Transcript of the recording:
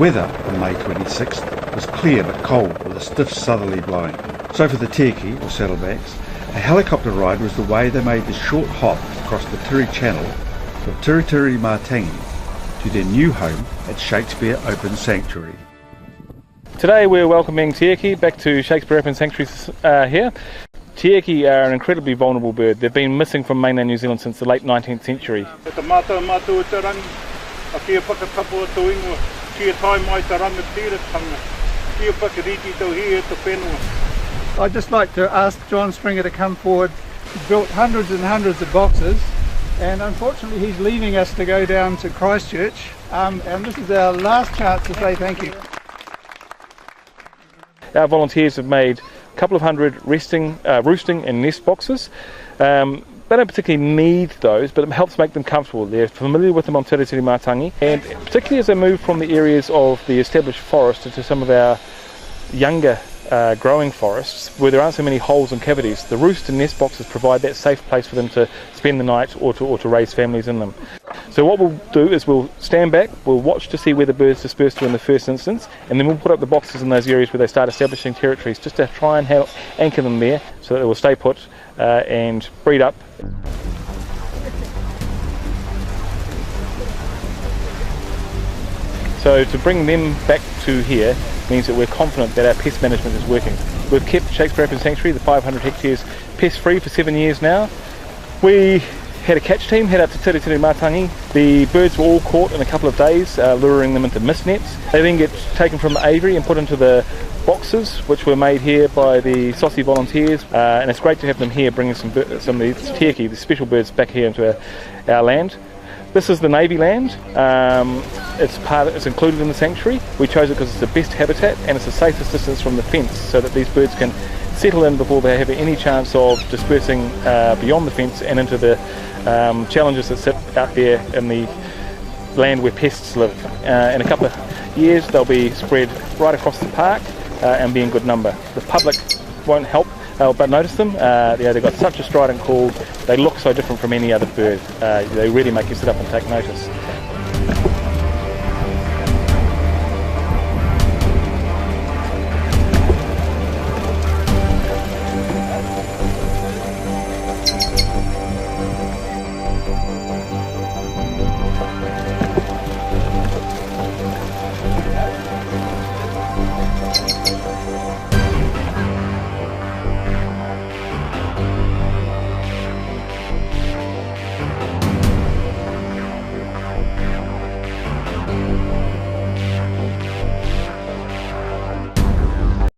weather on May 26th was clear but cold with a stiff southerly blowing. So for the Tieke, or Saddlebacks, a helicopter ride was the way they made the short hop across the Tiri Channel from Matangi to their new home at Shakespear Open Sanctuary. Today we're welcoming Tieke back to Shakespeare Open Sanctuary here. Tieke are an incredibly vulnerable bird. They've been missing from mainland New Zealand since the late 19th century. I'd just like to ask John Springer to come forward. He's built hundreds and hundreds of boxes, and unfortunately he's leaving us to go down to Christchurch, and this is our last chance to say thank you. Our volunteers have made a couple of hundred roosting and nest boxes. They don't particularly need those, but it helps make them comfortable. They're familiar with them on Matangi, and particularly as they move from the areas of the established forest into some of our younger growing forests where there aren't so many holes and cavities, the roost and nest boxes provide that safe place for them to spend the night or to raise families in them. So what we'll do is we'll stand back, we'll watch to see where the birds disperse to in the first instance, and then we'll put up the boxes in those areas where they start establishing territories just to try and anchor them there so that they will stay put and breed up. So to bring them back to here means that we're confident that our pest management is working. We've kept Shakespeare Open Sanctuary, the 500 hectares, pest free for 7 years now. We had a catch team head up to Matangi. The birds were all caught in a couple of days, luring them into mist nets. They then get taken from the aviary and put into the boxes, which were made here by the Saucy volunteers, and it's great to have them here bringing some of these Tieke, the special birds, back here into our land. This is the Navy land. It's included in the sanctuary. We chose it because it's the best habitat and it's the safest distance from the fence, so that these birds can settle in before they have any chance of dispersing beyond the fence and into the challenges that sit out there in the land where pests live. In a couple of years they'll be spread right across the park and be in good number. The public won't help but notice them. They've got such a strident call, they look so different from any other bird. They really make you sit up and take notice.